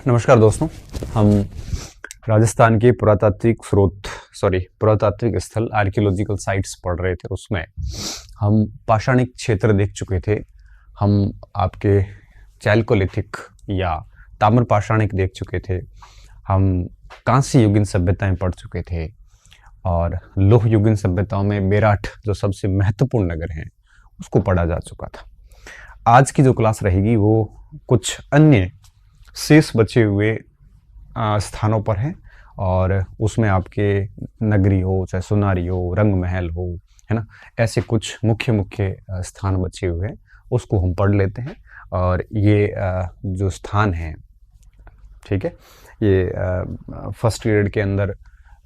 नमस्कार दोस्तों। हम राजस्थान के पुरातात्विक स्थल आर्कियोलॉजिकल साइट्स पढ़ रहे थे। उसमें हम पाषाणिक क्षेत्र देख चुके थे। हम आपके चैल्कोलिथिक या ताम्र पाषाणिक देख चुके थे। हम कांस्य युगीन सभ्यताएं पढ़ चुके थे और लोह युगीन सभ्यताओं में मेरठ जो सबसे महत्वपूर्ण नगर हैं उसको पढ़ा जा चुका था। आज की जो क्लास रहेगी वो कुछ अन्य शेष बचे हुए स्थानों पर हैं और उसमें आपके नगरी हो, चाहे सुनारी हो, रंग महल हो, है ना, ऐसे कुछ मुख्य स्थान बचे हुए हैं, उसको हम पढ़ लेते हैं। और ये जो स्थान है, ठीक है, ये फर्स्ट ग्रेड के अंदर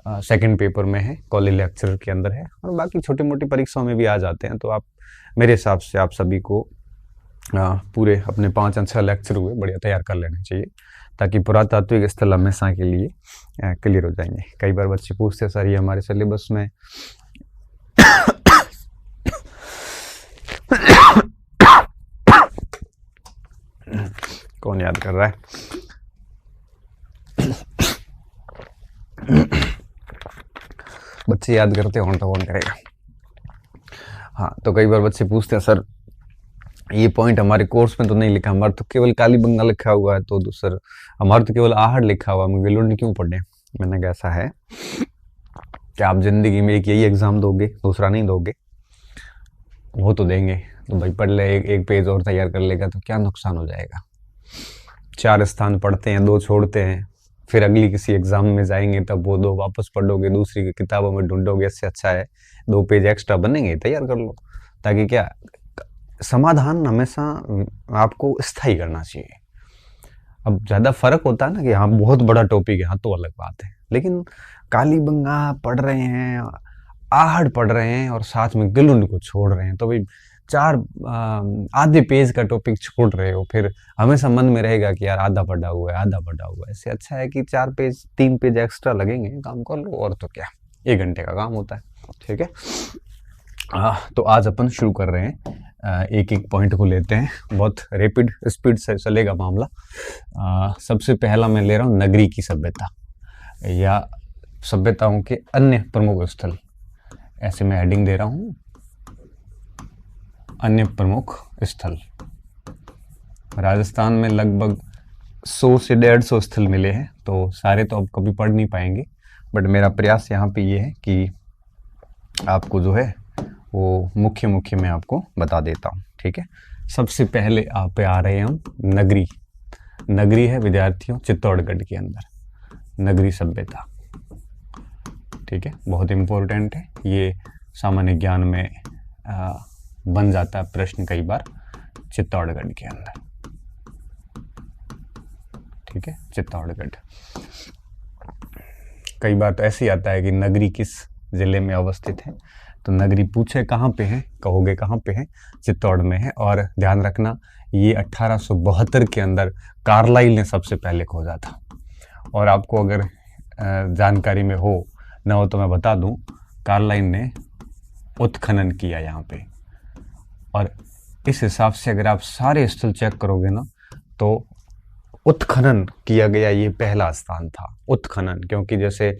सेकंड पेपर में है, कॉलेज लेक्चर के अंदर है और बाकी छोटी मोटी परीक्षाओं में भी आ जाते हैं। तो आप मेरे हिसाब से आप सभी को पूरे अपने 5 या 6 लेक्चर हुए बढ़िया तैयार कर लेने चाहिए, ताकि पुरातात्विक स्थल हमेशा के लिए क्लियर हो जाएंगे। कई बार बच्चे पूछते हैं सर ये हमारे सिलेबस में कौन याद कर रहा है? बच्चे याद करते हों तो कौन करेगा। हाँ, तो कई बार बच्चे पूछते हैं सर ये पॉइंट हमारे कोर्स में तो नहीं लिखा, हमारा तो केवल कालीबंगा लिखा हुआ है, तो सर हमारा तो केवल आहड़ लिखा हुआ, हम गिलुंड क्यों पढ़े? मैंने कहा ऐसा है कि आप जिंदगी में एक यही एग्जाम दोगे, दूसरा नहीं दोगे। वो तो देंगे तो भाई पढ़ ले, एक पेज और तैयार कर लेगा तो क्या नुकसान हो जाएगा। 4 स्थान पढ़ते हैं, 2 छोड़ते हैं, फिर अगली किसी एग्जाम में जाएंगे तब वो 2 वापस पढ़ोगे, दूसरी किताबों में ढूंढोगे। इससे अच्छा है 2 पेज एक्स्ट्रा बनेंगे, तैयार कर लो, ताकि क्या समाधान हमेशा आपको स्थायी करना चाहिए। अब ज़्यादा फर्क होता है ना कि हाँ बहुत बड़ा टॉपिक है, हाँ तो अलग बात है, लेकिन कालीबंगा पढ़ रहे हैं, आहड़ पढ़ रहे हैं और साथ में गिलुंड को छोड़ रहे हैं, तो भाई 4 आधे पेज का टॉपिक छोड़ रहे हो, फिर हमेशा मन में रहेगा कि यार आधा पढ़ा हुआ है, आधा पढ़ा हुआ है। इससे अच्छा है कि 4 पेज 3 पेज एक्स्ट्रा लगेंगे, काम कर लो, और तो क्या, 1 घंटे का काम होता है, ठीक है। तो आज अपन शुरू कर रहे हैं, एक एक पॉइंट को लेते हैं, बहुत रैपिड स्पीड से चलेगा मामला। सबसे पहला मैं ले रहा हूँ नगरी की सभ्यता या सभ्यताओं के अन्य प्रमुख स्थल, ऐसे मैं हेडिंग दे रहा हूँ, अन्य प्रमुख स्थल। राजस्थान में लगभग 100 से 150 स्थल मिले हैं, तो सारे तो अब कभी पढ़ नहीं पाएंगे, बट मेरा प्रयास यहाँ पे ये है कि आपको जो है वो मुख्य मैं आपको बता देता हूँ, ठीक है। सबसे पहले आप पे आ रहे हैं हम नगरी है विद्यार्थियों चित्तौड़गढ़ के अंदर, नगरी सभ्यता, ठीक है, बहुत इम्पोर्टेंट है ये, सामान्य ज्ञान में बन जाता है प्रश्न कई बार, चित्तौड़गढ़ के अंदर, ठीक है, चित्तौड़गढ़। कई बार तो ऐसे ही आता है कि नगरी किस जिले में अवस्थित है, तो नगरी पूछे कहाँ पे है, कहोगे कहाँ पे है, चित्तौड़ में है। और ध्यान रखना ये 1872 के अंदर कार्लाइल ने सबसे पहले खोजा था। और आपको अगर जानकारी में हो ना हो तो मैं बता दूं, कार्लाइल ने उत्खनन किया यहाँ पे, और इस हिसाब से अगर आप सारे स्थल चेक करोगे ना तो उत्खनन किया गया ये पहला स्थान था, उत्खनन। क्योंकि जैसे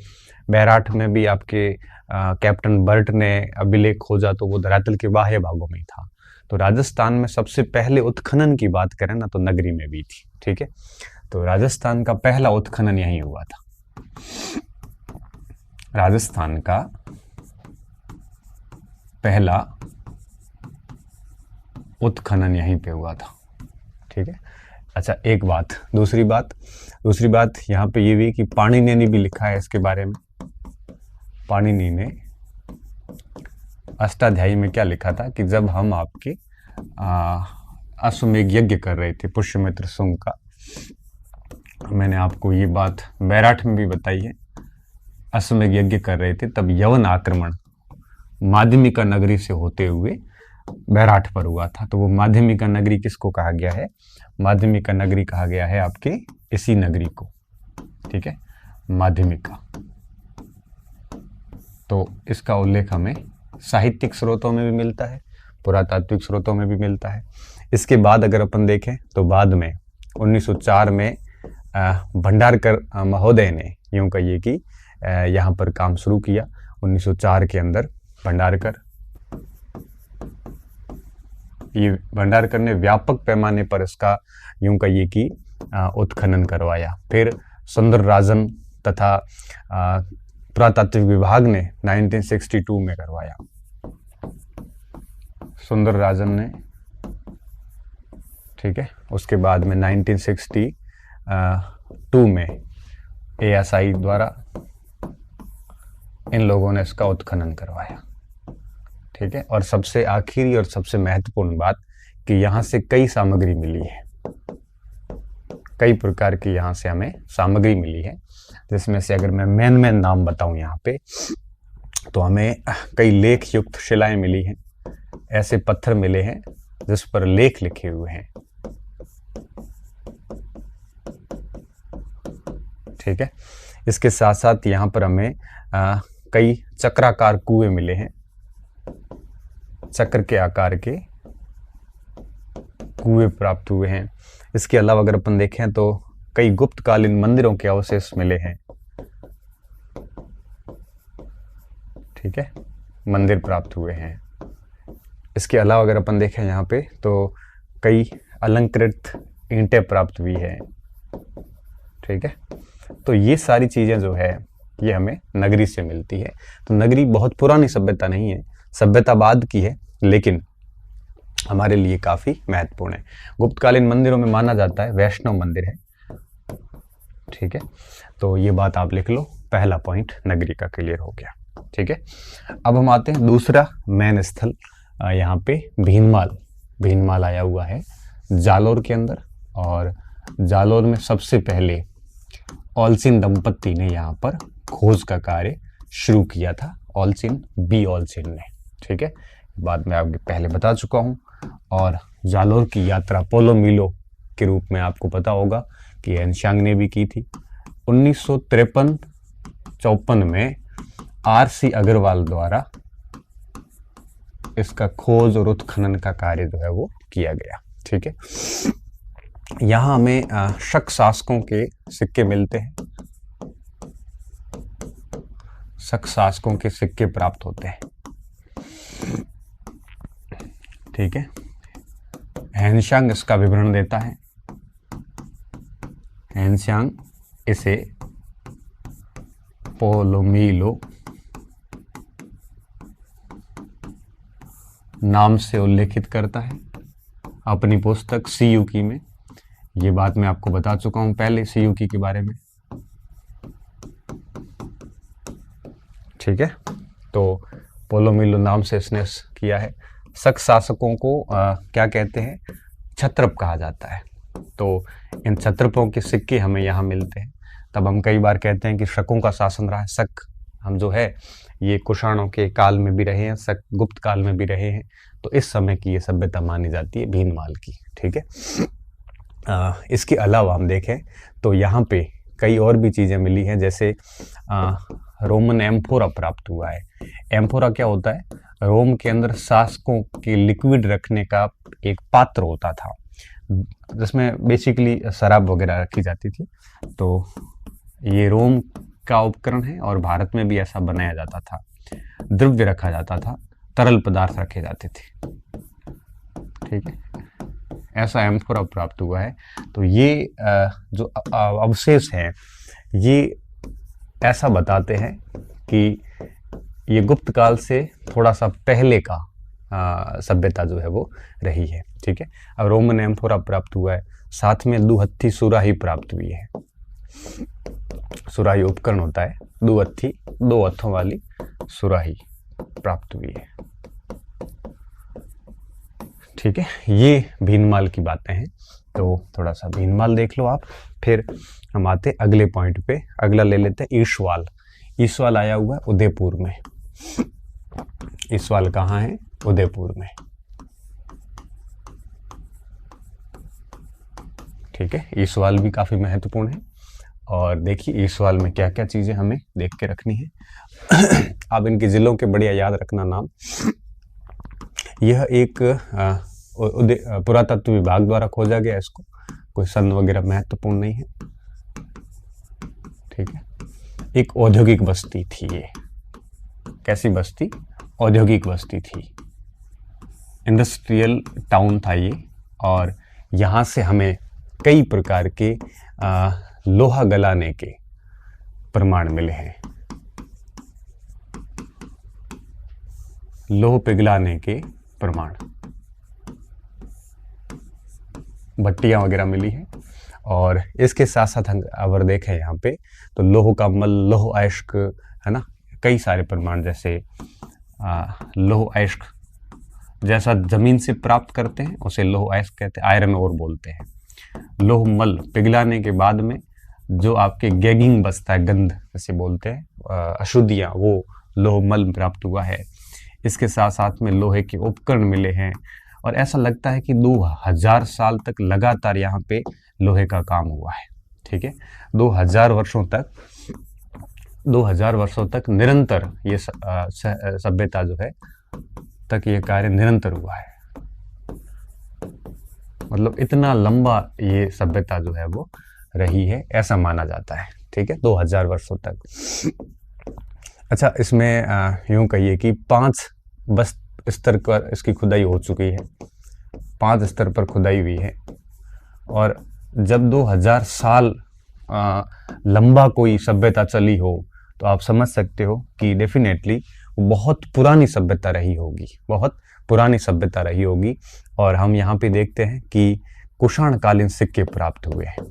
बैराठ में भी आपके कैप्टन बर्ट ने अभिलेख खोजा तो वो धरातल के बाह्य भागों में ही था, तो राजस्थान में सबसे पहले उत्खनन की बात करें ना तो नगरी में भी थी, ठीक है। तो राजस्थान का पहला उत्खनन यहीं हुआ था, राजस्थान का पहला उत्खनन यहीं पे हुआ था, ठीक है। अच्छा, एक बात, दूसरी बात यहाँ पे ये भी कि पाणिनि ने भी लिखा है इसके बारे में। पाणिनि ने अष्टाध्यायी में क्या लिखा था कि जब हम आपके अश्वमेध यज्ञ कर रहे थे पुष्यमित्र शुंग का, मैंने आपको ये बात बैराठ में भी बताई है, अश्वमेध यज्ञ कर रहे थे तब यवन आक्रमण माध्यमिका नगरी से होते हुए बैराठ पर हुआ था। तो वो माध्यमिका नगरी किसको कहा गया है? माध्यमिका नगरी कहा गया है आपके इसी नगरी को, ठीक है, माध्यमिका। तो इसका उल्लेख हमें साहित्यिक स्रोतों में भी मिलता है, पुरातात्विक स्रोतों में भी मिलता है। इसके बाद अगर अपन देखें तो बाद में 1904 में भंडारकर महोदय ने, यूं कहिए कि यहाँ पर काम शुरू किया 1904 के अंदर। भंडारकर ने व्यापक पैमाने पर इसका यूं कहिए कि उत्खनन करवाया। फिर सुंदरराजन तथा पुरातात्विक विभाग ने 1962 में करवाया। सुंदरराजन ने, ठीक है, उसके बाद में 1962 में ASI द्वारा इन लोगों ने इसका उत्खनन करवाया। ठीक है, और सबसे आखिरी और सबसे महत्वपूर्ण बात कि यहाँ से कई सामग्री मिली है, कई प्रकार की यहाँ से हमें सामग्री मिली है, जिसमें से अगर मैं मेन नाम बताऊं यहाँ पे, तो हमें कई लेख युक्त शिलाएं मिली हैं, ऐसे पत्थर मिले हैं जिस पर लेख लिखे हुए हैं। ठीक है, इसके साथ साथ यहाँ पर हमें कई चक्राकार कुएं मिले हैं, चक्र के आकार के कुएं प्राप्त हुए हैं। इसके अलावा अगर अपन देखें तो कई गुप्तकालीन मंदिरों के अवशेष मिले हैं। ठीक है, मंदिर प्राप्त हुए हैं। इसके अलावा अगर अपन देखें यहाँ पे तो कई अलंकृत ईंटें प्राप्त हुई है। ठीक है, तो ये सारी चीजें जो है ये हमें नगरी से मिलती है। तो नगरी बहुत पुरानी सभ्यता नहीं है, सभ्यता बाद की है, लेकिन हमारे लिए काफी महत्वपूर्ण है। गुप्तकालीन मंदिरों में माना जाता है वैष्णव मंदिर है। ठीक है, तो ये बात आप लिख लो, पहला पॉइंट नगरी का क्लियर हो गया। ठीक है, अब हम आते हैं दूसरा मेन स्थल, यहाँ पे भीनमाल आया हुआ है जालोर के अंदर, और जालोर में सबसे पहले ऑलचिन दंपत्ति ने यहाँ पर खोज का कार्य शुरू किया था, बी ऑलचिन ने। ठीक है, बाद में आपके पहले बता चुका हूँ। और जालोर की यात्रा पोलो मीलो के रूप में आपको पता होगा कि हेनशांग ने भी की थी। 1953-54 में RC अग्रवाल द्वारा इसका खोज और उत्खनन का कार्य जो है वो किया गया। ठीक है, यहाँ हमें शक शासकों के सिक्के मिलते हैं, शक शासकों के सिक्के प्राप्त होते हैं। ठीक है, हेनशांग इसका विवरण देता है। हेनशांग इसे पोलोमीलो नाम से उल्लेखित करता है अपनी पुस्तक सीयूकी में। ये बात मैं आपको बता चुका हूं पहले सीयूकी के बारे में। ठीक है, तो पोलोमीलो नाम से इसने किया है। शक शासकों को क्या कहते हैं, क्षत्रप कहा जाता है। तो इन क्षत्रपों के सिक्के हमें यहाँ मिलते हैं। तब हम कई बार कहते हैं कि शकों का शासन रहा है। शक हम जो है ये कुषाणों के काल में भी रहे हैं, शक गुप्त काल में भी रहे हैं। तो इस समय की ये सभ्यता मानी जाती है भीनमाल की। ठीक है, इसके अलावा हम देखें तो यहाँ पे कई और भी चीज़ें मिली हैं, जैसे रोमन एम्फोरा प्राप्त हुआ है। एम्फोरा क्या होता है, रोम के अंदर शासकों के लिक्विड रखने का एक पात्र होता था, जिसमें बेसिकली शराब वगैरह रखी जाती थी। तो ये रोम का उपकरण है और भारत में भी ऐसा बनाया जाता था। द्रव्य रखा जाता था, तरल पदार्थ रखे जाते थे। ठीक है, ऐसा एम्फोरा प्राप्त हुआ है। तो ये जो अवशेष हैं ये ऐसा बताते हैं कि ये गुप्त काल से थोड़ा सा पहले का सभ्यता जो है वो रही है। ठीक है, अब रोमन एम्फोरा प्राप्त हुआ है, साथ में दुहत्थी सुराही प्राप्त हुई है। सुराही उपकरण होता है, दुहत्थी, दो हथों वाली सुराही प्राप्त हुई है। ठीक है, ये भीनमाल की बातें हैं। तो थोड़ा सा भीनमाल देख लो आप। फिर हम आते अगले पॉइंट पे, अगला ले लेते हैं ईश्वाल। ईश्वाल आया हुआ है उदयपुर में। ईश्वाल कहाँ है, उदयपुर में। ठीक है, ईश्वाल भी काफी महत्वपूर्ण है। और देखिए ईश्वाल में क्या क्या चीजें हमें देख के रखनी है। आप इनके जिलों के बढ़िया याद रखना नाम। यह एक पुरातत्व विभाग द्वारा खोजा गया, इसको कोई सन वगैरह महत्वपूर्ण नहीं है। एक औद्योगिक बस्ती थी ये। कैसी बस्ती? औद्योगिक बस्ती थी, इंडस्ट्रियल टाउन था ये। और यहाँ से हमें कई प्रकार के लोहा गलाने के प्रमाण मिले हैं, लोह पिघलाने के प्रमाण, भट्टियाँ वगैरह मिली हैं। और इसके साथ साथ हम अगर देखें यहाँ पे तो लोह का मल, लोह अयस्क, है ना, कई सारे प्रमाण, जैसे लोह अयस्क जैसा जमीन से प्राप्त करते हैं उसे लोह अयस्क कहते हैं, आयरन ओर बोलते हैं। लोह मल पिघलाने के बाद में जो आपके गैगिंग बचता है, गंध जैसे बोलते हैं, अशुद्धियाँ, वो लोह मल प्राप्त हुआ है। इसके साथ साथ में लोहे के उपकरण मिले हैं। और ऐसा लगता है कि 2000 साल तक लगातार यहाँ पे लोहे का काम हुआ है। ठीक है, 2000 वर्षों तक निरंतर ये सभ्यता जो है तक ये कार्य निरंतर हुआ है। मतलब इतना लंबा ये सभ्यता जो है वो रही है, ऐसा माना जाता है। ठीक है, 2000 वर्षों तक। अच्छा, इसमें यूं कहिए कि 5 बस स्तर पर इसकी खुदाई हो चुकी है, 5 स्तर पर खुदाई हुई है। और जब 2000 साल लंबा कोई सभ्यता चली हो तो आप समझ सकते हो कि डेफिनेटली बहुत पुरानी सभ्यता रही होगी, बहुत पुरानी सभ्यता रही होगी। और हम यहाँ पे देखते हैं कि कुषाणकालीन सिक्के प्राप्त हुए हैं,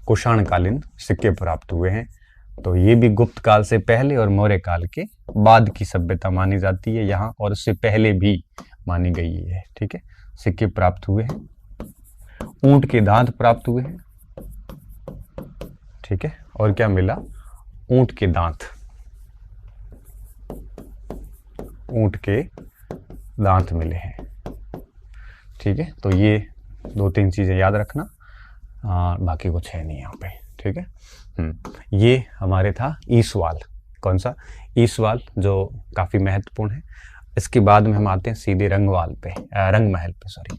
कुषाणकालीन सिक्के प्राप्त हुए हैं। तो ये भी गुप्त काल से पहले और मौर्य काल के बाद की सभ्यता मानी जाती है यहाँ, और उससे पहले भी मानी गई है। ठीक है, सिक्के प्राप्त हुए हैं, ऊंट के दांत प्राप्त हुए हैं। ठीक है, और क्या मिला? ऊंट के दांत, ऊंट के दांत मिले हैं। ठीक है, तो ये 2-3 चीजें याद रखना, बाकी कुछ है नहीं यहाँ पे। ठीक है, ये हमारे था ईसवाल। कौन सा? ईसवाल, जो काफी महत्वपूर्ण है। इसके बाद में हम आते हैं सीधे रंगवाल पे, रंग महल पे, सॉरी।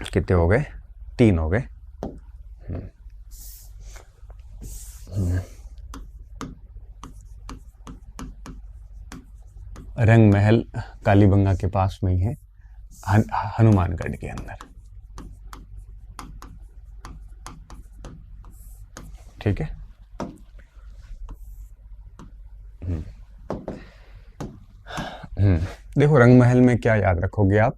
कितने हो गए? 3 हो गए। रंग महल कालीबंगा के पास में ही है, हनुमानगढ़ के अंदर। ठीक है, देखो रंग महल में क्या याद रखोगे आप?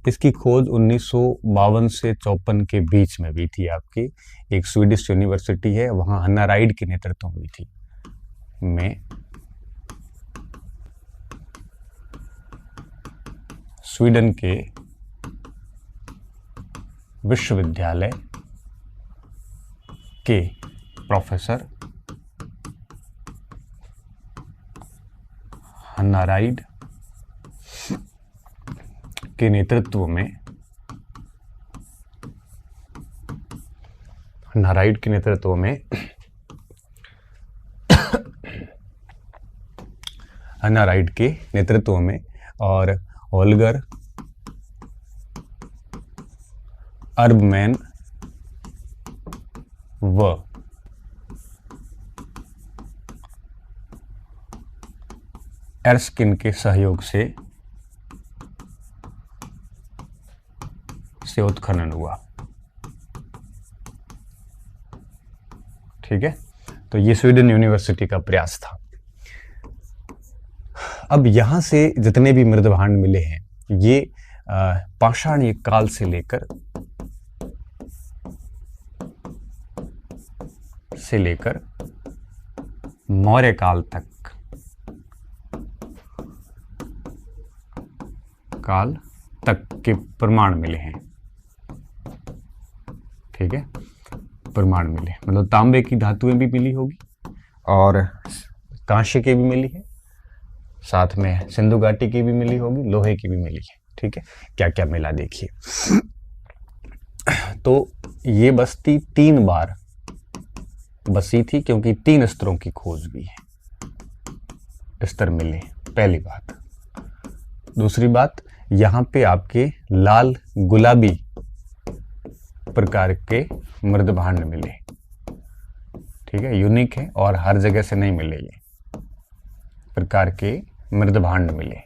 इसकी खोज 1952 से 54 के बीच में हुई थी। आपकी एक स्वीडिश यूनिवर्सिटी है, वहां हन्ना राइड के नेतृत्व में हुई थी। में स्वीडन के विश्वविद्यालय के प्रोफेसर हन्ना राइड के नेतृत्व में, हन्ना राइड के नेतृत्व में हन्ना राइड के नेतृत्व में और होल्गर अर्बमैन व एर्स्किन के सहयोग से उत्खनन हुआ। ठीक है, तो ये स्वीडन यूनिवर्सिटी का प्रयास था। अब यहां से जितने भी मृदभांड मिले हैं, ये पाषाण काल से लेकर मौर्य काल तक के प्रमाण मिले हैं। ठीक है, प्रमाण मिले, मतलब तांबे की धातुएं भी मिली होगी और कांस्य की भी मिली है, साथ में सिंधु घाटी की भी मिली होगी, लोहे की भी मिली है। ठीक है, क्या क्या मिला देखिए। तो ये बस्ती 3 बार बसी थी, क्योंकि 3 स्तरों की खोज हुई है, स्तर मिले, पहली बात। दूसरी बात, यहाँ पे आपके लाल गुलाबी प्रकार के मृद भांड मिले। ठीक है, यूनिक है और हर जगह से नहीं मिले, ये प्रकार के मृद भांड मिले।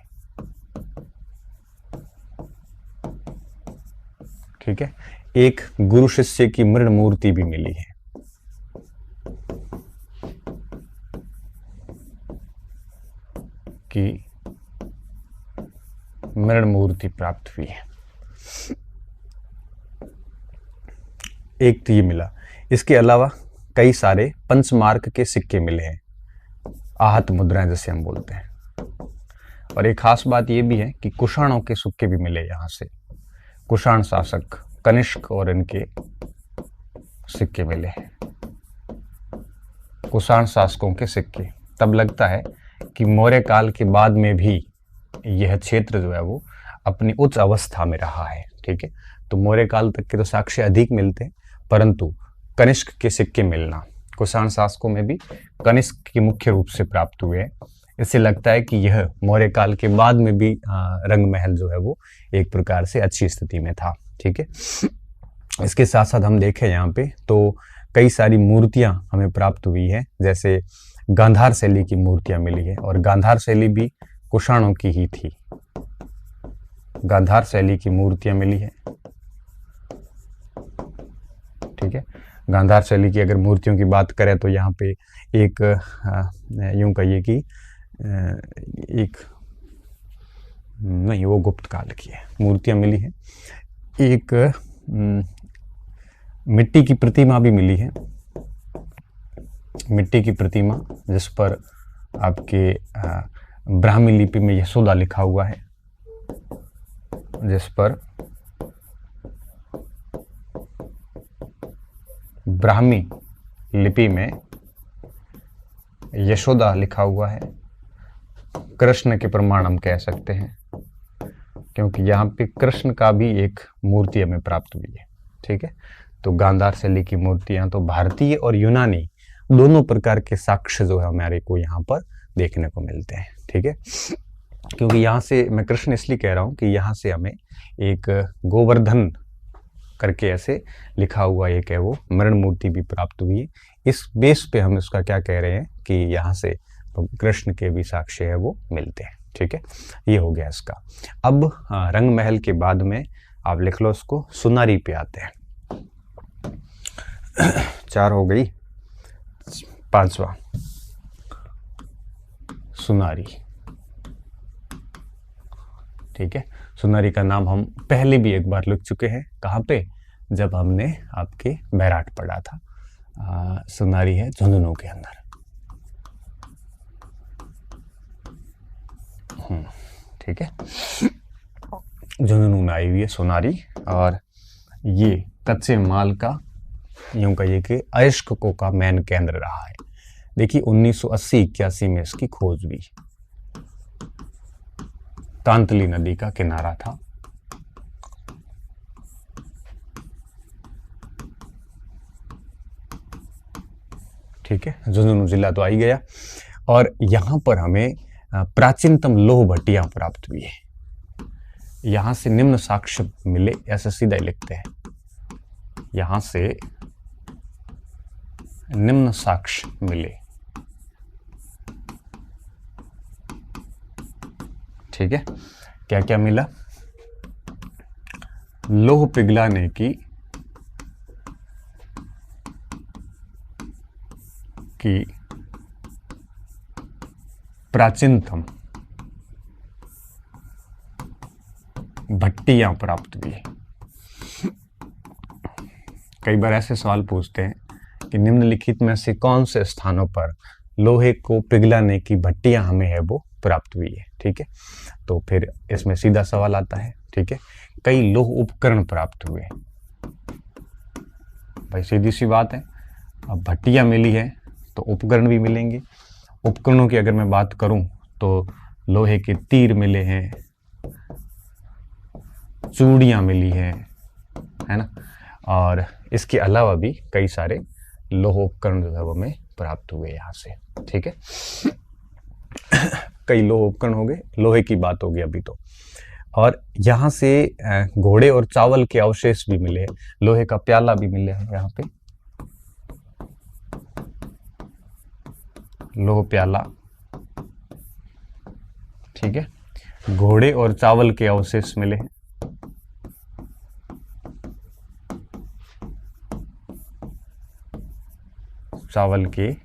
ठीक है, एक गुरु शिष्य की मृण मूर्ति भी मिली है। की मृण मूर्ति प्राप्त हुई है। एक तो ये मिला, इसके अलावा कई सारे पंचमार्क के सिक्के मिले हैं, आहत मुद्राएं जैसे हम बोलते हैं। और एक खास बात ये भी है कि कुषाणों के सिक्के भी मिले यहाँ से, कुषाण शासक कनिष्क और इनके सिक्के मिले हैं, कुषाण शासकों के सिक्के। तब लगता है कि मौर्य काल के बाद में भी यह क्षेत्र जो है वो अपनी उच्च अवस्था में रहा है। ठीक है, तो मौर्य काल तक के तो साक्ष्य अधिक मिलते हैं, परंतु कनिष्क के सिक्के मिलना, कुषाण शासकों में भी कनिष्क के मुख्य रूप से प्राप्त हुए हैं। इससे लगता है कि यह मौर्य काल के बाद में भी रंग महल जो है वो एक प्रकार से अच्छी स्थिति में था। ठीक है, इसके साथ साथ हम देखें यहाँ पे तो कई सारी मूर्तियां हमें प्राप्त हुई है, जैसे गांधार शैली की मूर्तियां मिली है, और गांधार शैली भी कुषाणों की ही थी। गांधार शैली की मूर्तियां मिली है। ठीक है, गांधार शैली की अगर मूर्तियों की बात करें तो यहाँ पे एक यूं कहिए कि एक नहीं, वो गुप्त काल की है, मूर्तियां मिली है। एक मिट्टी की प्रतिमा भी मिली है, मिट्टी की प्रतिमा जिस पर आपके ब्राह्मी लिपि में यशोदा लिखा हुआ है, जिस पर ब्राह्मी लिपि में यशोदा लिखा हुआ है। कृष्ण के प्रमाण हम कह सकते हैं, क्योंकि यहाँ पे कृष्ण का भी एक मूर्ति हमें प्राप्त हुई है। ठीक है, तो गांधार शैली की मूर्तियां तो भारतीय और यूनानी दोनों प्रकार के साक्ष्य जो है हमारे को यहाँ पर देखने को मिलते हैं। ठीक है, क्योंकि यहाँ से मैं कृष्ण इसलिए कह रहा हूँ कि यहाँ से हमें एक गोवर्धन करके ऐसे लिखा हुआ एक है वो मृण मूर्ति भी प्राप्त हुई है। इस बेस पे हम इसका क्या कह रहे हैं कि यहाँ से तो कृष्ण के भी साक्ष्य है वो मिलते हैं। ठीक है, ये हो गया इसका। अब रंग महल के बाद में आप लिख लो इसको, सुनारी पे आते हैं। 4 हो गई, 5वां सुनारी। ठीक है, सुनारी का नाम हम पहले भी एक बार लिख चुके हैं। कहाँ पे? जब हमने आपके बैराट पढ़ा था। सुनारी है झुंझुनू के अंदर। ठीक है, झुंझुनू में आई हुई है सुनारी, और ये कच्चे माल का यूं कहिए कि अयस्क का मेन केंद्र रहा है। देखिए 1980-81 में इसकी खोज हुई। कांतली नदी का किनारा था। ठीक है, झुंझुनू जिला तो आ ही गया, और यहां पर हमें प्राचीनतम लोह भट्टियां प्राप्त हुई है। यहां से निम्न साक्ष्य मिले, ऐसा सीधा ही लिखते हैं, यहां से निम्न साक्ष्य मिले। ठीक है, क्या क्या मिला? लोह पिघलाने की प्राचीनतम भट्टियां प्राप्त हुई। कई बार ऐसे सवाल पूछते हैं कि निम्नलिखित में से कौन से स्थानों पर लोहे को पिघलाने की भट्टियां हमें है वो प्राप्त हुई है। ठीक है, तो फिर इसमें सीधा सवाल आता है। ठीक है, कई लोह उपकरण प्राप्त हुए। भाई सीधी सी बात है, अब भट्टियां मिली है तो उपकरण भी मिलेंगे। उपकरणों की अगर मैं बात करूं तो लोहे के तीर मिले हैं, चूड़ियां मिली हैं, है ना, और इसके अलावा भी कई सारे लोह उपकरण जो है वो हमें प्राप्त हुए यहाँ से। ठीक है, कई लोह उपकरण हो गए, लोहे की बात होगी अभी तो। और यहाँ से घोड़े और चावल के अवशेष भी मिले हैं, लोहे का प्याला भी मिला है यहाँ पे, लोह प्याला, ठीक है। घोड़े और चावल के अवशेष मिले हैं, चावल के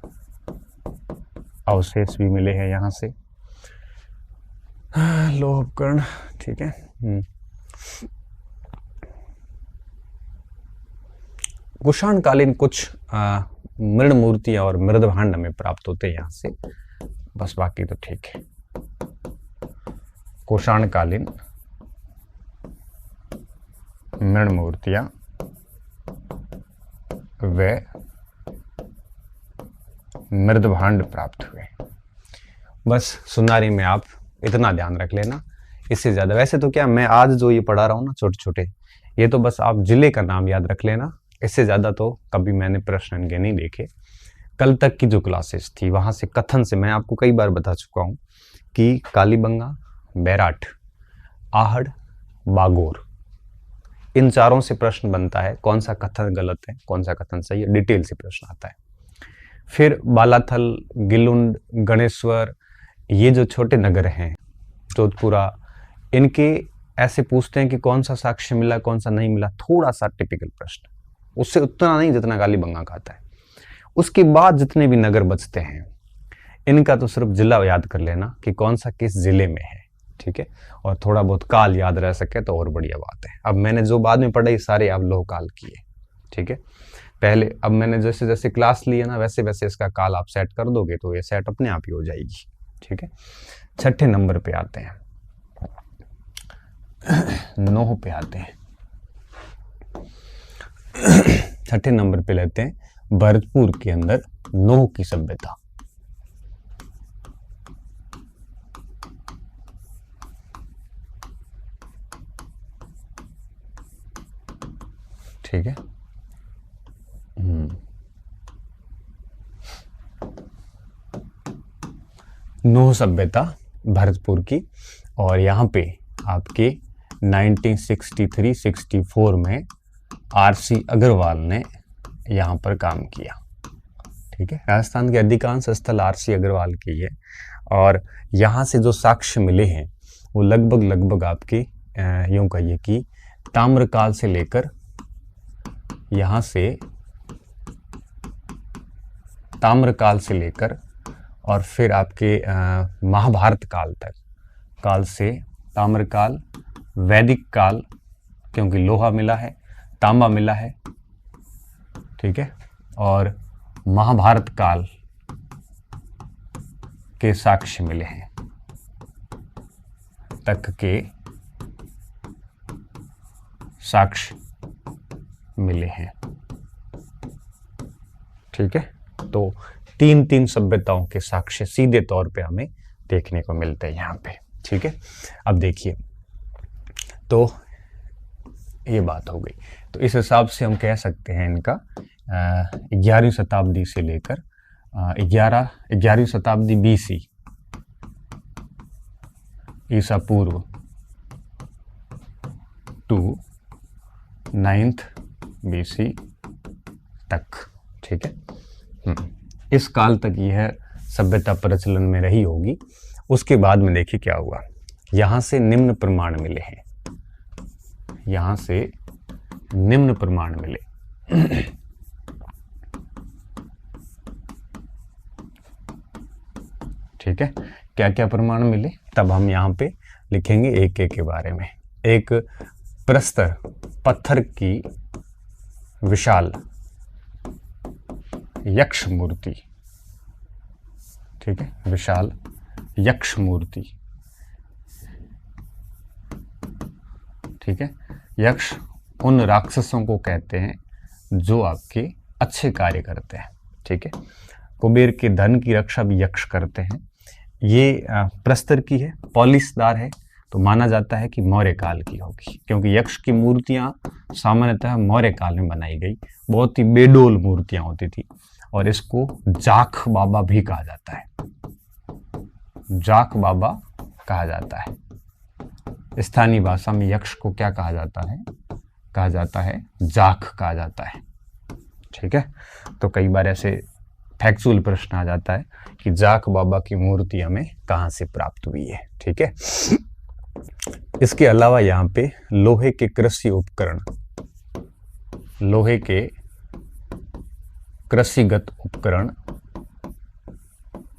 अवशेष भी मिले हैं यहाँ से, लोह उपकरण, ठीक है। कुषाणकालीन कुछ मृण मूर्तियां और मृद भांड हमें प्राप्त होते हैं यहाँ से, बस बाकी तो ठीक है। कुषाणकालीन मृण मूर्तियां व मृद भांड प्राप्त हुए। बस सुनारी में आप इतना ध्यान रख लेना, इससे ज्यादा वैसे तो क्या मैं आज जो ये पढ़ा रहा हूँ ना छोटे छोटे, ये तो बस आप जिले का नाम याद रख लेना, इससे ज्यादा तो कभी मैंने प्रश्न इनके नहीं देखे। कल तक की जो क्लासेस थी वहां से कथन से मैं आपको कई बार बता चुका हूं कि कालीबंगा, बैराट, आहड़, बागोर, इन चारों से प्रश्न बनता है, कौन सा कथन गलत है कौन सा कथन सही है, डिटेल से प्रश्न आता है। फिर बालाथल, गिलुंड, गणेश्वर, ये जो छोटे नगर हैं, जोधपुरा, इनके ऐसे पूछते हैं कि कौन सा साक्ष्य मिला कौन सा नहीं मिला, थोड़ा सा टिपिकल प्रश्न, उससे उतना नहीं जितना कालीबंगा का आता है। उसके बाद जितने भी नगर बचते हैं इनका तो सिर्फ जिला याद कर लेना कि कौन सा किस जिले में है, ठीक है। और थोड़ा बहुत काल याद रह सके तो और बढ़िया बात है। अब मैंने जो बाद में पढ़ा ये सारे आप लोह काल किए, ठीक है। पहले अब मैंने जैसे जैसे क्लास ली है ना वैसे वैसे इसका काल आप सेट कर दोगे तो ये सेट अपने आप ही हो जाएगी, ठीक है। छठे नंबर पे आते हैं, नोह पे आते हैं। छठे नंबर पे लेते हैं भरतपुर के अंदर नोह की सभ्यता, ठीक है। नोह सभ्यता भरतपुर की, और यहाँ पे आपके 1963-64 में आरसी अग्रवाल ने यहाँ पर काम किया, ठीक है। राजस्थान के अधिकांश स्थल आरसी अग्रवाल की है, और यहाँ से जो साक्ष्य मिले हैं वो लगभग आपके यूं कहिए कि ताम्रकाल से लेकर यहाँ से ताम्रकाल से लेकर और फिर आपके महाभारत काल तक, काल से ताम्रकाल, वैदिक काल क्योंकि लोहा मिला है, तांबा मिला है, ठीक है, और महाभारत काल के साक्ष्य मिले हैं, तक के साक्ष्य मिले हैं, ठीक है। तो तीन सभ्यताओं के साक्ष्य सीधे तौर पे हमें देखने को मिलते हैं यहाँ पे, ठीक है। अब देखिए, तो ये बात हो गई, तो इस हिसाब से हम कह सकते हैं इनका 11वीं शताब्दी से लेकर 11वीं शताब्दी BC, ईसा पूर्व टू 9th BC तक, ठीक है। इस काल तक यह सभ्यता प्रचलन में रही होगी। उसके बाद में देखिए क्या हुआ, यहां से निम्न प्रमाण मिले हैं, यहां से निम्न प्रमाण मिले, ठीक है। क्या क्या प्रमाण मिले तब हम यहाँ पे लिखेंगे एक एक के बारे में। एक प्रस्तर पत्थर की विशाल यक्ष मूर्ति, ठीक है, विशाल यक्ष मूर्ति, ठीक है। यक्ष उन राक्षसों को कहते हैं जो आपके अच्छे कार्य करते हैं, ठीक है। कुबेर के धन की रक्षा भी यक्ष करते हैं। ये प्रस्तर की है, पॉलिशदार है, तो माना जाता है कि मौर्य काल की होगी, क्योंकि यक्ष की मूर्तियां सामान्यतः मौर्य काल में बनाई गई, बहुत ही बेडोल मूर्तियां होती थी, और इसको जाख बाबा भी कहा जाता है, जाख बाबा कहा जाता है स्थानीय भाषा में यक्ष को क्या कहा जाता है? कहा जाता है जाख कहा जाता है। ठीक है, तो कई बार ऐसे फैक्चुअल प्रश्न आ जाता है कि जाख बाबा की मूर्ति हमें कहाँ से प्राप्त हुई है। ठीक है, इसके अलावा यहाँ पे लोहे के कृषि उपकरण, लोहे के कृषिगत उपकरण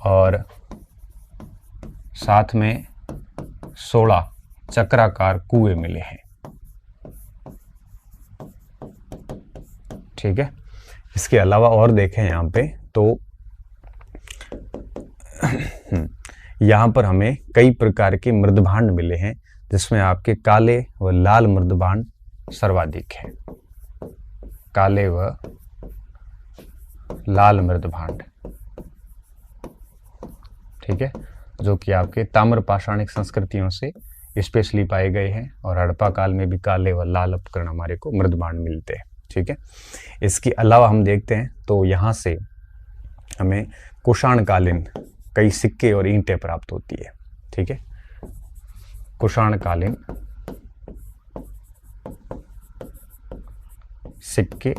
और साथ में 16 चक्राकार कुएं मिले हैं। ठीक है, इसके अलावा और देखें यहाँ पे तो यहाँ पर हमें कई प्रकार के मृदभांड मिले हैं, जिसमें आपके काले व लाल मृदभांड सर्वाधिक है। काले व लाल मृदभांड, ठीक है, जो कि आपके ताम्र पाषाणिक संस्कृतियों से स्पेशली पाए गए हैं और हड़प्पा काल में भी काले व लाल उपकरण हमारे को मृदभांड मिलते हैं। ठीक है, इसके अलावा हम देखते हैं तो यहाँ से हमें कुषाणकालीन कई सिक्के और ईंटें प्राप्त होती है। ठीक है, कुषाणकालीन सिक्के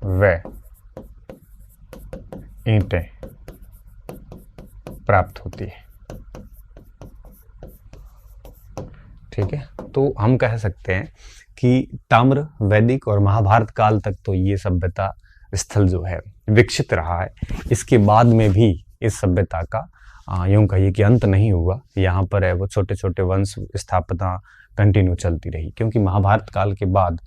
व ईंटें प्राप्त होती है। ठीक है, तो हम कह सकते हैं कि ताम्र, वैदिक और महाभारत काल तक तो ये सभ्यता स्थल जो है विकसित रहा है। इसके बाद में भी इस सभ्यता का यूं कहिए कि अंत नहीं हुआ। यहाँ पर है वो छोटे छोटे वंश स्थापना कंटिन्यू चलती रही, क्योंकि महाभारत काल के बाद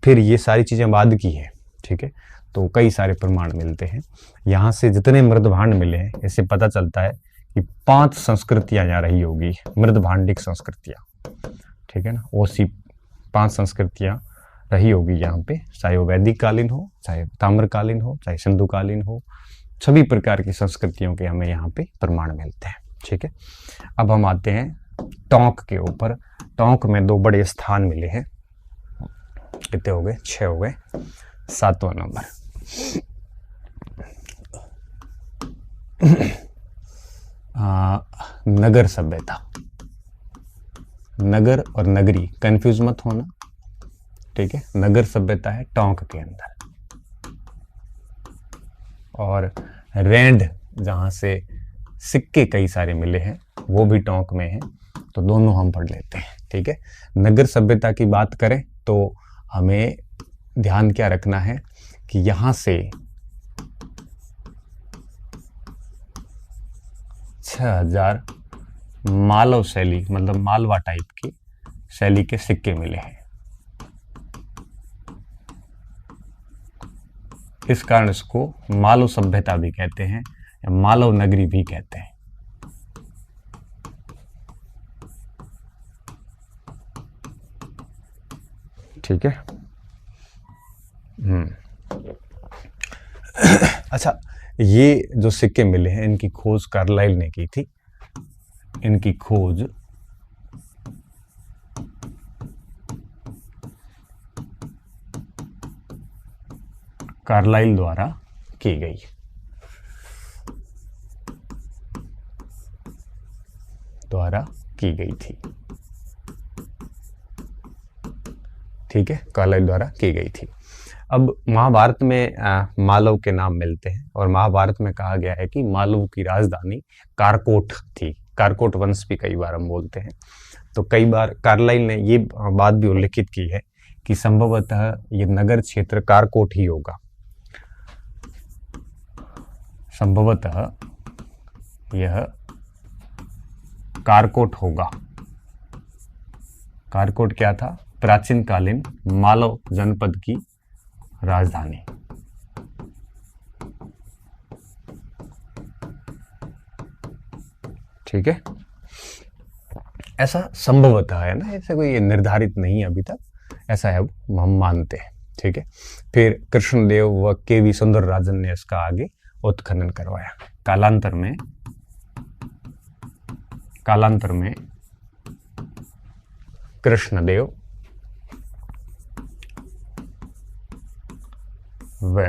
फिर ये सारी चीज़ें बाद की है। ठीक है, तो कई सारे प्रमाण मिलते हैं। यहाँ से जितने मृदभांड मिले हैं, इससे पता चलता है कि 5 संस्कृतियाँ यहाँ रही होगी, मृदभांडिक संस्कृतियाँ। ठीक है ना, ओसी 5 संस्कृतियाँ रही होगी यहाँ पे, चाहे वो वैदिक कालीन हो, चाहे ताम्रकालीन हो, चाहे सिंधुकालीन हो, सभी प्रकार की संस्कृतियों के हमें यहाँ पे प्रमाण मिलते हैं। ठीक है, अब हम आते हैं टोंक के ऊपर। टोंक में 2 बड़े स्थान मिले हैं। कितने हो गए? 6 हो गए। 7वां नंबर नगर सभ्यता। नगर और नगरी कंफ्यूज मत होना। ठीक है, नगर सभ्यता है टोंक के अंदर, और रैंड जहाँ से सिक्के कई सारे मिले हैं वो भी टोंक में है, तो दोनों हम पढ़ लेते हैं। ठीक है, नगर सभ्यता की बात करें तो हमें ध्यान क्या रखना है कि यहाँ से 6000 मालव शैली, मतलब मालवा टाइप की शैली के सिक्के मिले हैं। इस कारण इसको मालव सभ्यता भी कहते हैं या मालव नगरी भी कहते हैं। ठीक है, अच्छा, ये जो सिक्के मिले हैं इनकी खोज कार्लाइल ने की थी। इनकी खोज कार्लाइल द्वारा की गई। थी। ठीक है, कार्लाइल द्वारा की गई थी। अब महाभारत में मालव के नाम मिलते हैं, और महाभारत में कहा गया है कि मालव की राजधानी कारकोट थी। कारकोट वंश भी कई बार हम बोलते हैं। तो कई बार कार्लाइल ने ये बात भी उल्लेखित की है कि संभवतः ये नगर क्षेत्र कारकोट ही होगा। संभवतः यह कारकोट होगा। कारकोट क्या था? प्राचीन कालीन मालव जनपद की राजधानी। ठीक है, ऐसा संभवतः है ना, ऐसे कोई निर्धारित नहीं अभी तक, ऐसा है हम मानते हैं। ठीक है, फिर कृष्णदेव व के.वी. सुंदरराजन ने इसका आगे उत्खनन करवाया। कालांतर में कृष्णदेव व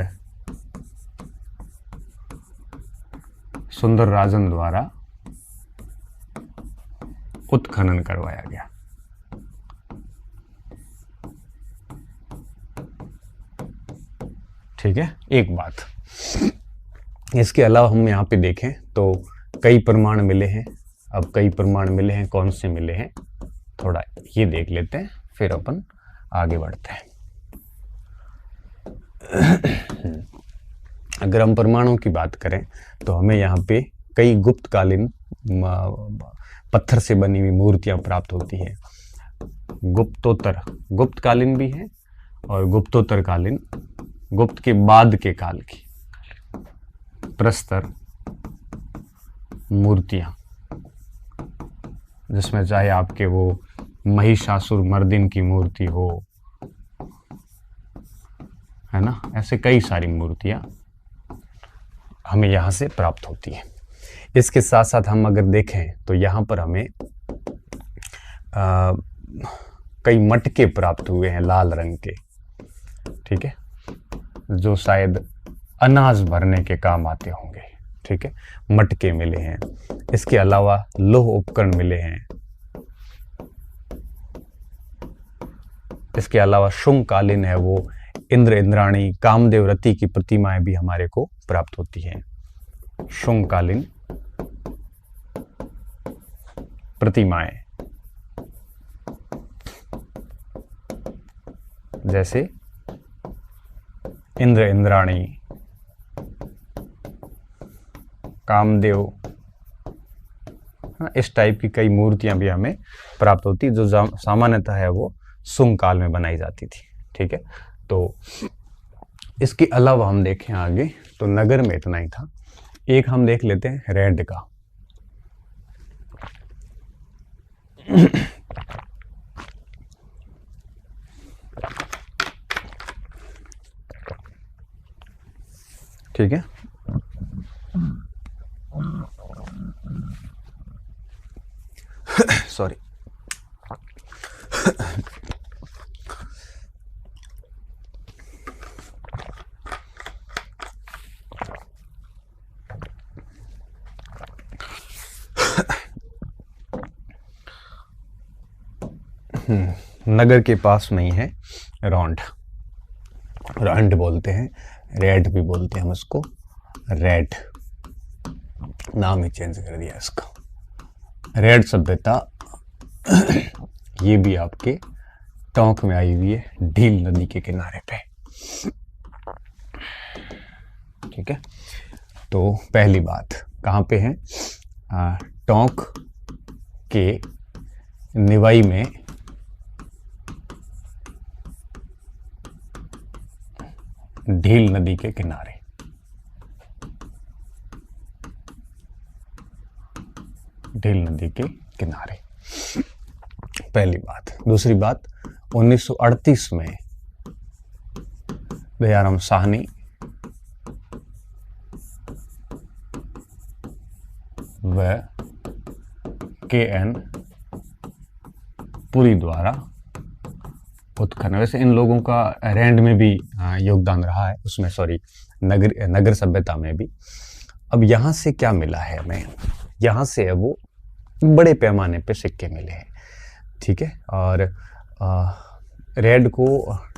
सुंदरराजन द्वारा उत्खनन करवाया गया। ठीक है, एक बात। इसके अलावा हम यहाँ पे देखें तो कई प्रमाण मिले हैं। अब कई प्रमाण मिले हैं, कौन से मिले हैं थोड़ा ये देख लेते हैं, फिर अपन आगे बढ़ते हैं। अगर हम प्रमाणों की बात करें तो हमें यहाँ पे कई गुप्तकालीन पत्थर से बनी हुई मूर्तियां प्राप्त होती हैं। गुप्तोत्तर, गुप्तकालीन भी हैं और गुप्तोत्तरकालीन, गुप्त के बाद के काल की प्रस्तर मूर्तियां, जिसमें चाहे आपके वो महिषासुर मर्दिन की मूर्ति हो, है ना, ऐसे कई सारी मूर्तियां हमें यहाँ से प्राप्त होती है। इसके साथ साथ हम अगर देखें तो यहाँ पर हमें कई मटके प्राप्त हुए हैं लाल रंग के, ठीक है, जो शायद अनाज भरने के काम आते होंगे। ठीक है, मटके मिले हैं। इसके अलावा लोह उपकरण मिले हैं। इसके अलावा शुंगकालीन है वो इंद्र इंद्राणी कामदेव रति की प्रतिमाएं भी हमारे को प्राप्त होती हैं। शुंगकालीन प्रतिमाएं जैसे इंद्र इंद्राणी, कामदेव, इस टाइप की कई मूर्तियां भी हमें प्राप्त होती, जो सामान्यतः है वो शुंग काल में बनाई जाती थी। ठीक है, तो इसके अलावा हम देखें आगे तो नगर में इतना ही था। एक हम देख लेते हैं रेड का। ठीक है, सॉरी, नगर के पास में ही है रौंड, रंड बोलते हैं, रेड भी बोलते हैं हम इसको, रेड नाम ही चेंज कर दिया इसका। रेड सभ्यता ये भी आपके टोंक में आई हुई है, ढील नदी के किनारे पे। ठीक है, तो पहली बात कहाँ पे है, टोंक के निवाई में ढील नदी के किनारे। ढील नदी के किनारे, पहली बात। दूसरी बात, 1938 में दयाराम साहनी व के.एन. पुरी द्वारा उत्खनन, वैसे इन लोगों का रैंड में भी योगदान रहा है, उसमें सॉरी नगर सभ्यता में भी। अब यहाँ से क्या मिला है हमें, यहाँ से है वो बड़े पैमाने पे सिक्के मिले हैं। ठीक है, और रेड को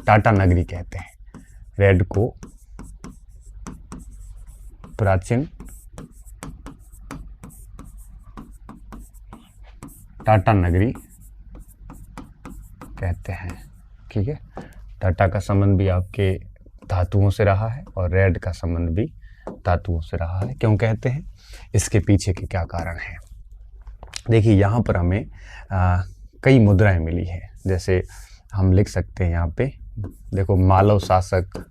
टाटा नगरी कहते हैं। रेड को प्राचीन टाटा नगरी कहते हैं। ठीक है, टाटा का संबंध भी आपके धातुओं से रहा है और रेड का संबंध भी धातुओं से रहा है। क्यों कहते हैं, इसके पीछे के क्या कारण है। देखिए, यहाँ पर हमें कई मुद्राएं मिली हैं। जैसे हम लिख सकते हैं यहाँ पे, देखो, मालव शासक,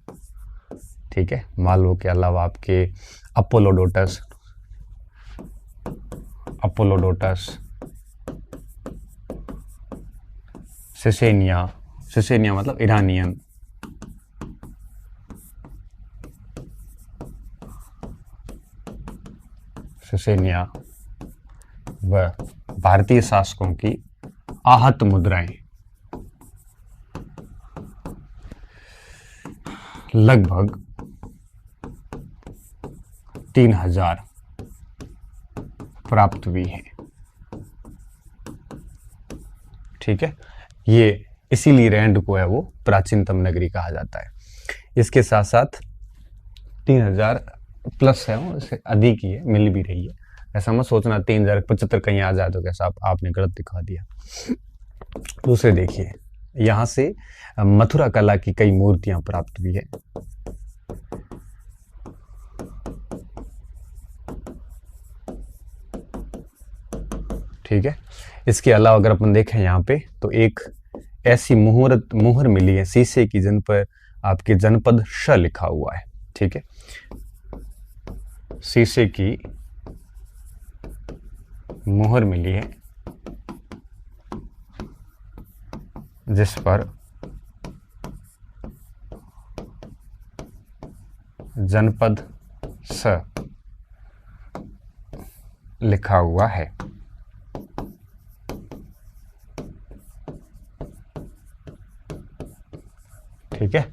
ठीक है, मालव के अलावा आपके अपोलोडोटस, सिसेनिया, सिसेनिया मतलब ईरानियन, सिसेनिया व भारतीय शासकों की आहत मुद्राएं लगभग 3000 प्राप्त हुई हैं। ठीक है, ये इसीलिए रैंड को है वो प्राचीनतम नगरी कहा जाता है। इसके साथ साथ 3000 प्लस है, वो इससे अधिक ही है, मिल भी रही है। ऐसा मत सोचना 3075 कहीं आ जाए तो कैसा आपने गलत दिखा दिया। दूसरे देखिए, यहाँ से मथुरा कला की कई मूर्तियां प्राप्त हुई है। ठीक है, इसके अलावा अगर अपन देखें यहाँ पे तो एक ऐसी मुहर मिली है शीशे की, जिन पर आपके जनपद श लिखा हुआ है। ठीक है, शीशे की मुहर मिली है जिस पर जनपद स लिखा हुआ है। ठीक है,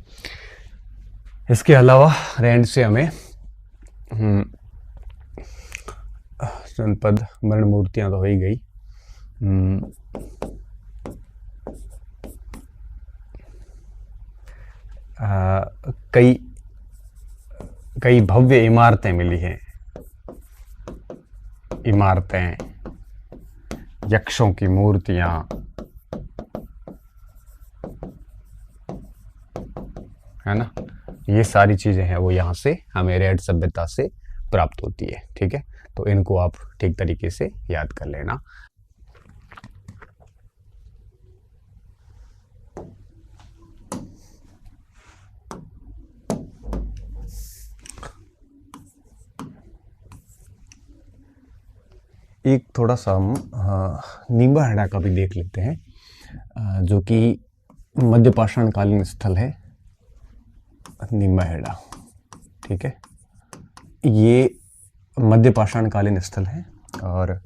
इसके अलावा रैंड से हमें जनपद मरण मूर्तियां तो हो ही गई, कई कई भव्य इमारतें मिली हैं, इमारतें, यक्षों की मूर्तियां, है ना, ये सारी चीजें हैं वो यहाँ से हमें रैंड सभ्यता से प्राप्त होती है। ठीक है, तो इनको आप ठीक तरीके से याद कर लेना। एक थोड़ा सा हम निम्बाहेड़ा का भी देख लेते हैं, जो कि मध्यपाषाण कालीन स्थल है निम्बाहेड़ा। ठीक है, ये मध्यपाषाण कालीन स्थल है और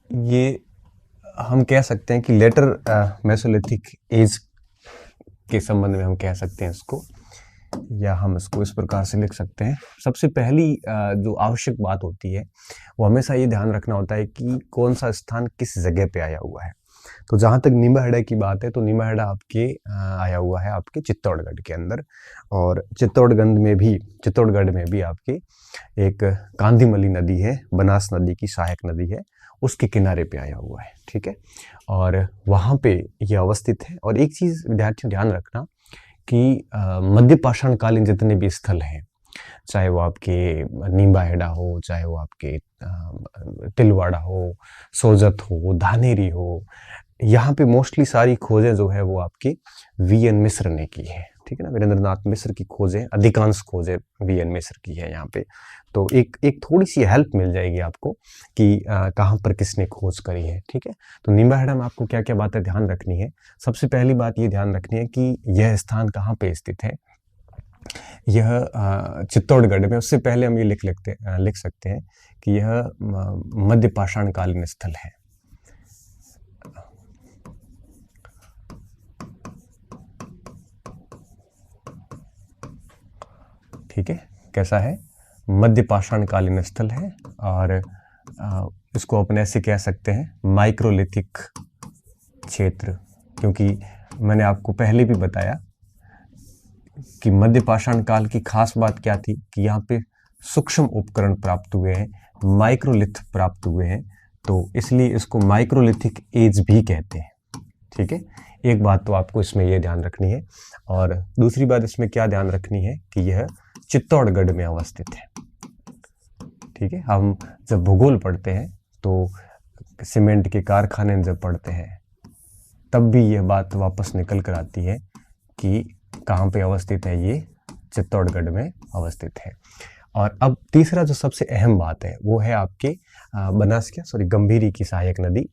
ये हम कह सकते हैं कि लेटर मेसोलिथिक एज के संबंध में हम कह सकते हैं इसको, या हम इसको इस प्रकार से लिख सकते हैं। सबसे पहली जो आवश्यक बात होती है वो हमेशा ये ध्यान रखना होता है कि कौन सा स्थान किस जगह पे आया हुआ है। तो जहाँ तक निम्बाहेड़ा की बात है तो निम्बाहेड़ा आपके आया हुआ है आपके चित्तौड़गढ़ के अंदर, और चित्तौड़गढ़ में भी आपके एक कांदीमली नदी है, बनास नदी की सहायक नदी है, उसके किनारे पे आया हुआ है। ठीक है, और वहाँ पे ये अवस्थित है। और एक चीज़ विद्यार्थियों ध्यान रखना कि मध्यपाषाण कालीन जितने भी स्थल हैं, चाहे वो आपके निम्बाहेड़ा हो, चाहे वो आपके तिलवाड़ा हो, सोजत हो, धानेरी हो, यहाँ पे मोस्टली सारी खोजें जो है वो आपकी वी.एन. मिश्र ने की है। ठीक है ना, वीरेंद्रनाथ मिश्र की खोजें, अधिकांश खोजें वी.एन. मिश्र की है यहाँ पे। तो एक थोड़ी सी हेल्प मिल जाएगी आपको कि कहाँ पर किसने खोज करी है। ठीक है, तो निम्बाहेड़ा में आपको क्या क्या बातें ध्यान रखनी है। सबसे पहली बात ये ध्यान रखनी है कि यह स्थान कहाँ पे स्थित है। यह चित्तौड़गढ़ में, उससे पहले हम ये लिख सकते हैं कि यह मध्यपाषाण कालीन स्थल है। ठीक है, कैसा है, मध्यपाषाण कालीन स्थल है, और इसको अपन ऐसे कह सकते हैं माइक्रोलिथिक क्षेत्र, क्योंकि मैंने आपको पहले भी बताया कि मध्यपाषाण काल की खास बात क्या थी कि यहाँ पे सूक्ष्म उपकरण प्राप्त हुए हैं, माइक्रोलिथ प्राप्त हुए हैं, तो इसलिए इसको माइक्रोलिथिक एज भी कहते हैं। ठीक है, एक बात तो आपको इसमें यह ध्यान रखनी है, और दूसरी बात इसमें क्या ध्यान रखनी है कि यह चित्तौड़गढ़ में अवस्थित है। ठीक है, हम जब भूगोल पढ़ते हैं तो सीमेंट के कारखाने जब पढ़ते हैं तब भी यह बात वापस निकल कर आती है कि कहाँ पे अवस्थित है, ये चित्तौड़गढ़ में अवस्थित है। और अब तीसरा जो सबसे अहम बात है वो है आपके गंभीरी की सहायक नदी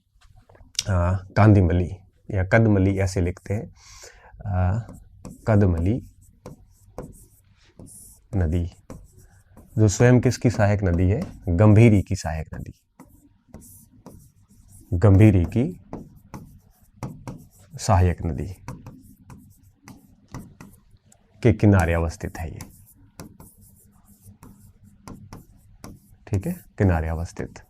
कांदीमली या कदमली, ऐसे लिखते हैं, कदमली नदी, जो स्वयं किसकी सहायक नदी है, गंभीरी की सहायक नदी, गंभीरी की सहायक नदी के किनारे अवस्थित है ये। ठीक है, किनारे अवस्थित।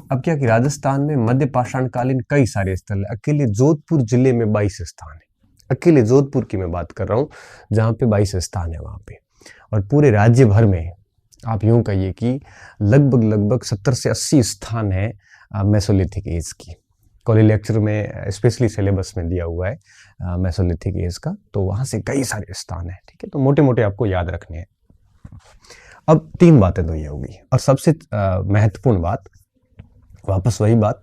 अब क्या कि राजस्थान में मध्य पाषाणकालीन कई सारे स्थल है। अकेले जोधपुर जिले में 22 स्थान है। अकेले जोधपुर की मैं बात कर रहा हूँ, जहाँ पे 22 स्थान है वहाँ पे। और पूरे राज्य भर में आप यूं कहिए कि लगभग 70 से 80 स्थान है मेसोलिथिक एज की। कॉलेज लेक्चर में स्पेशली सिलेबस में दिया हुआ है मेसोलिथिक एज का, तो वहाँ से कई सारे स्थान है। ठीक है, तो मोटे मोटे आपको याद रखने हैं। अब 3 बातें तो ये होगी, और सबसे महत्वपूर्ण बात, वापस वही बात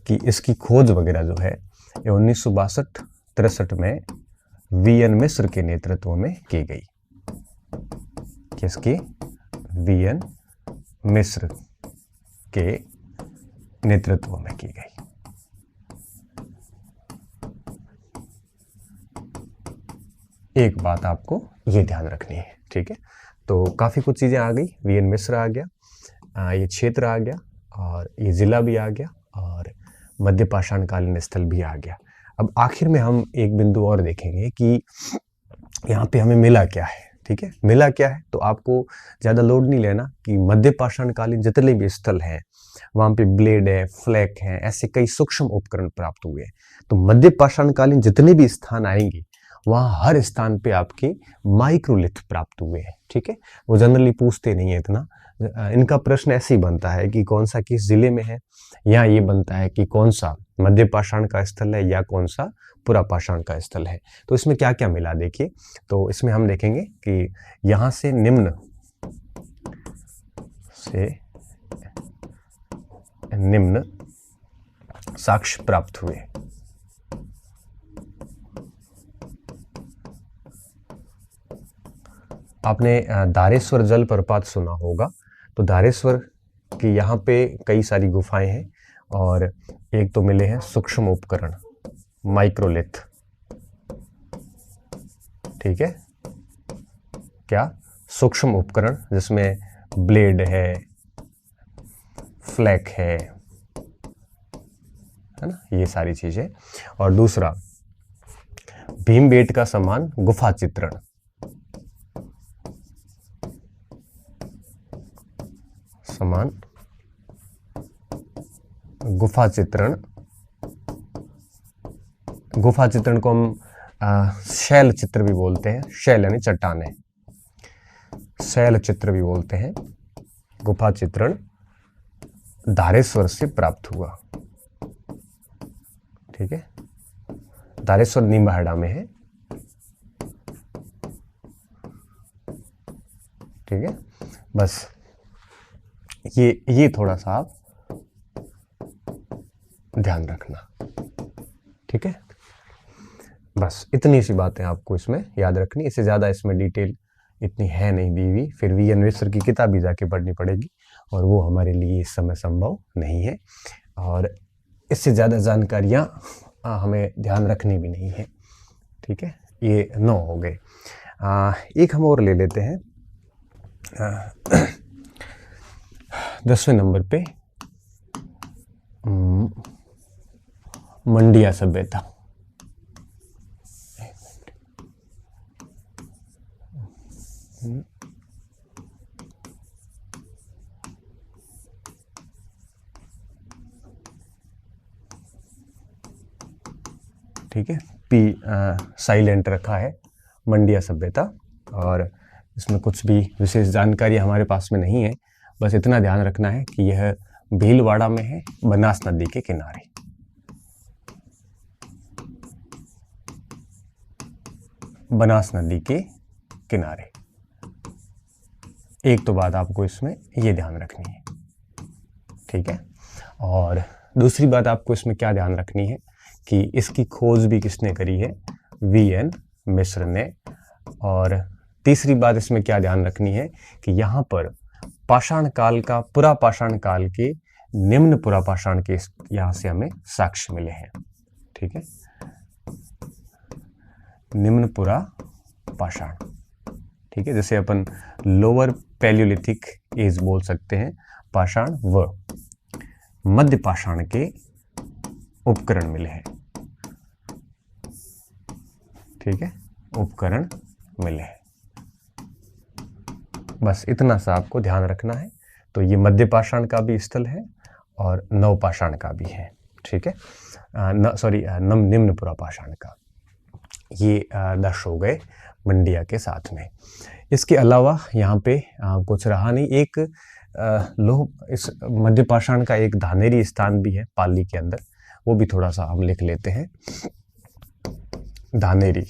कि इसकी खोज वगैरह जो है ये 1962-63 में वीएन मिश्र के नेतृत्व में की गई। किसके? वीएन मिश्र के नेतृत्व में की गई। एक बात आपको ये ध्यान रखनी है। ठीक है, तो काफ़ी कुछ चीज़ें आ गई। वीएन मिश्र आ गया, ये क्षेत्र आ गया, और ये जिला भी आ गया, और मध्य पाषाणकालीन स्थल भी आ गया। अब आखिर में हम एक बिंदु और देखेंगे कि यहाँ पे हमें मिला क्या है। ठीक है, मिला क्या है, तो आपको ज़्यादा लोड नहीं लेना कि मध्य पाषाणकालीन जितने भी स्थल हैं वहाँ पे ब्लेड है, फ्लैक है, ऐसे कई सूक्ष्म उपकरण प्राप्त हुए हैं। तो मध्य पाषाणकालीन जितने भी स्थान आएंगे वहाँ हर स्थान पे आपके माइक्रोलिथ प्राप्त हुए हैं। ठीक है, वो जनरली पूछते नहीं है इतना। इनका प्रश्न ऐसे ही बनता है कि कौन सा किस जिले में है, या ये बनता है कि कौन सा मध्य पाषाण का स्थल है या कौन सा पुरा पाषाण का स्थल है। तो इसमें क्या क्या मिला देखिए। तो इसमें हम देखेंगे कि यहाँ से निम्न साक्ष्य प्राप्त हुए। आपने धारेश्वर जलप्रपात सुना होगा, तो धारेश्वर की यहाँ पे कई सारी गुफाएं हैं, और एक तो मिले हैं सूक्ष्म उपकरण माइक्रोलिथ। ठीक है, क्या? सूक्ष्म उपकरण, जिसमें ब्लेड है, फ्लैक है ना, ये सारी चीजें। और दूसरा भीमबेटका समान गुफा चित्रण। समान गुफा चित्रण। गुफा चित्रण को हम शैल चित्र भी बोलते हैं। शैल यानी चट्टाने, शैल चित्र भी बोलते हैं। गुफा चित्रण धारेश्वर से प्राप्त हुआ। ठीक है, धारेश्वर निम्बाहेड़ा में है। ठीक है, बस ये थोड़ा सा आप ध्यान रखना। ठीक है, बस इतनी सी बातें आपको इसमें याद रखनी। इससे ज़्यादा इसमें डिटेल इतनी है नहीं दी हुई। फिर वीएन मिश्र की किताब भी जाके पढ़नी पड़ेगी, और वो हमारे लिए इस समय संभव नहीं है, और इससे ज़्यादा जानकारियाँ हमें ध्यान रखनी भी नहीं है। ठीक है, ये 9 हो गए। एक हम और ले लेते हैं 10वें नंबर पे, मंडिया सभ्यता। ठीक है, पी साइलेंट रखा है, मंडिया सभ्यता। और इसमें कुछ भी विशेष जानकारी हमारे पास में नहीं है। बस इतना ध्यान रखना है कि यह भीलवाड़ा में है, बनास नदी के किनारे। बनास नदी के किनारे। एक तो बात आपको इसमें ये ध्यान रखनी है। ठीक है, और दूसरी बात आपको इसमें क्या ध्यान रखनी है कि इसकी खोज भी किसने करी है? वीएन मिश्र ने। और तीसरी बात इसमें क्या ध्यान रखनी है कि यहाँ पर पाषाण काल का, पुरा पाषाण काल के निम्न पुरा पाषाण के यहाँ से हमें साक्ष्य मिले हैं। ठीक है, निम्न पुरा पाषाण। ठीक है, जैसे अपन लोअर पैलियोलिथिक एज बोल सकते हैं पाषाण, व मध्य पाषाण के उपकरण मिले हैं। ठीक है, उपकरण मिले हैं। बस इतना सा आपको ध्यान रखना है। तो ये मध्य पाषाण का भी स्थल है, और नवपाषाण का भी है, ठीक है। निम्नपुरा पाषाण का। ये 10 हो गए मंडिया के साथ में। इसके अलावा यहाँ पे कुछ रहा नहीं। एक इस मध्य पाषाण का एक धानेरी स्थान भी है पाली के अंदर, वो भी थोड़ा सा हम लिख लेते हैं। धानेरी,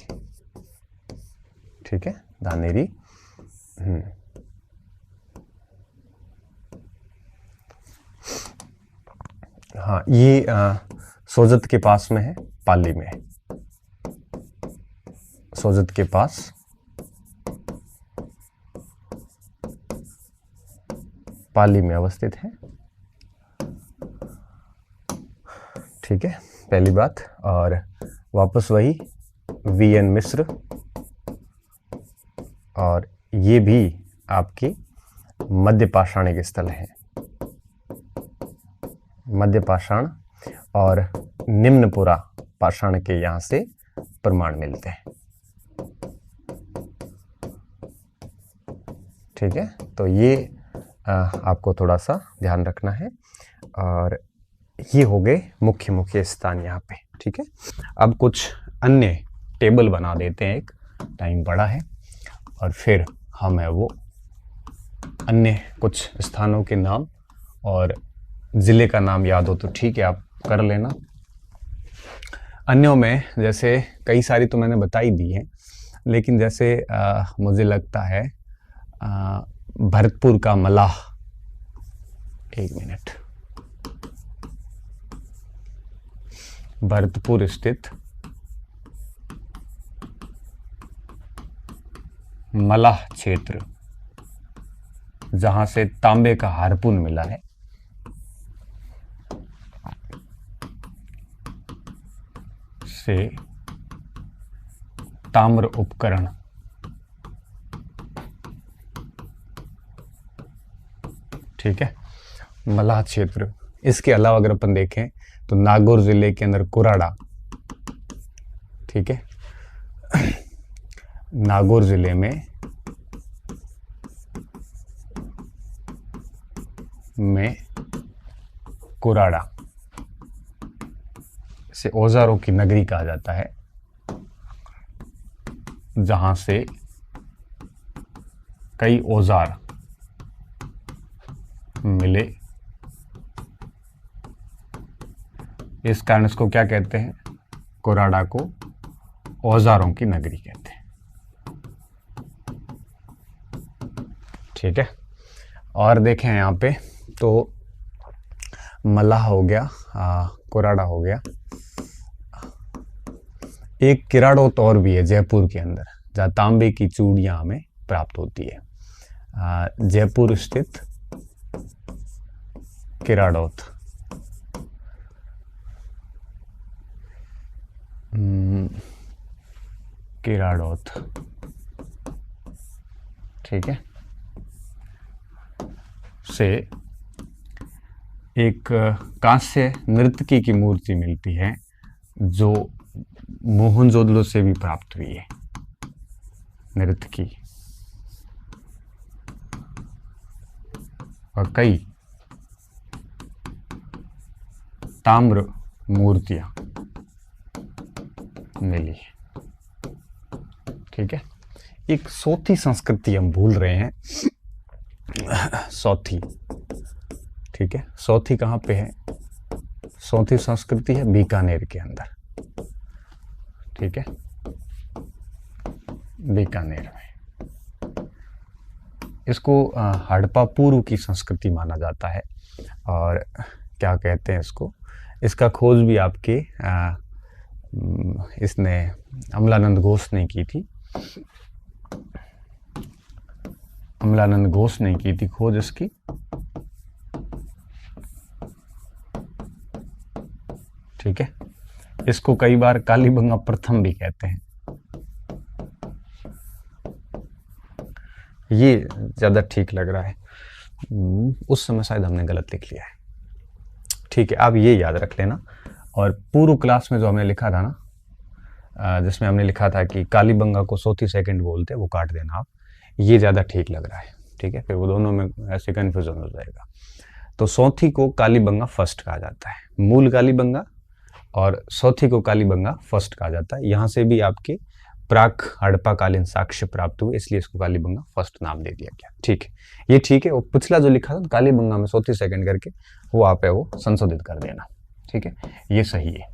ठीक है, धानेरी। हाँ, ये सोजत के पास में है, पाली में है। सोजत के पास पाली में अवस्थित है, ठीक है, पहली बात। और वापस वही वीएन मिश्र, और ये भी आपकी मध्य पाषाणिक स्थल है। मध्य पाषाण और निम्नपुरा पाषाण के यहाँ से प्रमाण मिलते हैं, ठीक है। तो ये आपको थोड़ा सा ध्यान रखना है। और ये हो गए मुख्य स्थान यहाँ पे, ठीक है। अब कुछ अन्य टेबल बना देते हैं, एक टाइम बड़ा है, और फिर हमें वो अन्य कुछ स्थानों के नाम और ज़िले का नाम याद हो तो ठीक है, आप कर लेना। अन्यों में जैसे कई सारी तो मैंने बताई दी है, लेकिन जैसे मुझे लगता है भरतपुर का मलाह, एक मिनट, भरतपुर स्थित मलाह क्षेत्र, जहां से तांबे का हारपून मिला है, से ताम्र उपकरण ठीक है, मलाह क्षेत्र। इसके अलावा अगर अपन देखें तो नागौर जिले के अंदर कुराड़ा, ठीक है, नागौर जिले में कुराड़ा से औजारों की नगरी कहा जाता है, जहां से कई औजार मिले। इस कारण इसको क्या कहते हैं? कुराड़ा को औजारों की नगरी कहते हैं, ठीक है। और देखें यहाँ पे तो मलाह हो गया, कुराड़ा हो गया, एक किराड़ौत और भी है जयपुर के अंदर, जहाँ तांबे की चूड़ियाँ हमें प्राप्त होती है। जयपुर स्थित किराड़ौत, किराड़ौत, ठीक है, से एक कांस्य नर्तकी की मूर्ति मिलती है, जो मोहनजोदड़ो से भी प्राप्त हुई है। नर्तकी और कई ताम्र मूर्तियां मिली है, ठीक है। एक सौथी संस्कृति हम भूल रहे हैं, सौथी, ठीक है। सौथी कहाँ पे है? सौथी संस्कृति है बीकानेर के अंदर, ठीक है, बीकानेर में। इसको हड़प्पा पूर्व की संस्कृति माना जाता है। और क्या कहते हैं इसको, इसका खोज भी आपके इसने अमलानंद घोष ने की थी, अमलानंद घोष ने की थी खोज इसकी। ठीक है, इसको कई बार कालीबंगा प्रथम भी कहते हैं। ये ज्यादा ठीक लग रहा है, उस समय शायद हमने गलत लिख लिया है। ठीक है, आप ये याद रख लेना। और पूर्व क्लास में जो हमने लिखा था ना, जिसमें हमने लिखा था कि कालीबंगा को सौथी सेकंड बोलते हैं, वो काट देना आप, ये ज़्यादा ठीक लग रहा है। ठीक है, फिर वो दोनों में ऐसे कन्फ्यूजन हो जाएगा। तो सौथी को कालीबंगा फर्स्ट कहा जाता है, मूल कालीबंगा और सौथी को कालीबंगा फर्स्ट कहा जाता है। यहाँ से भी आपके प्राक हड़प्पा कालीन साक्ष्य प्राप्त हुए, इसलिए इसको कालीबंगा फर्स्ट नाम दे दिया गया। ठीक है, ये ठीक है। और पिछला जो लिखा था कालीबंगा में सौथी सेकंड करके, वो आप है वो संशोधित कर देना। ठीक है, ये सही है।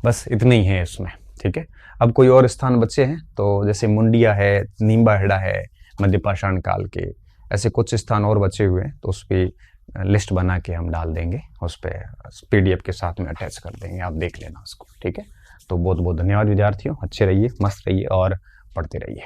बस इतने ही है इसमें। ठीक है, अब कोई और स्थान बचे हैं तो जैसे मुंडिया है, नींबाहेड़ा है, मध्य पाषाण काल के, ऐसे कुछ स्थान और बचे हुए हैं, तो उस पर लिस्ट बना के हम डाल देंगे, उस पर PDF के साथ में अटैच कर देंगे, आप देख लेना उसको। ठीक है, तो बहुत बहुत धन्यवाद विद्यार्थियों, अच्छे रहिए, मस्त रहिए और पढ़ते रहिए।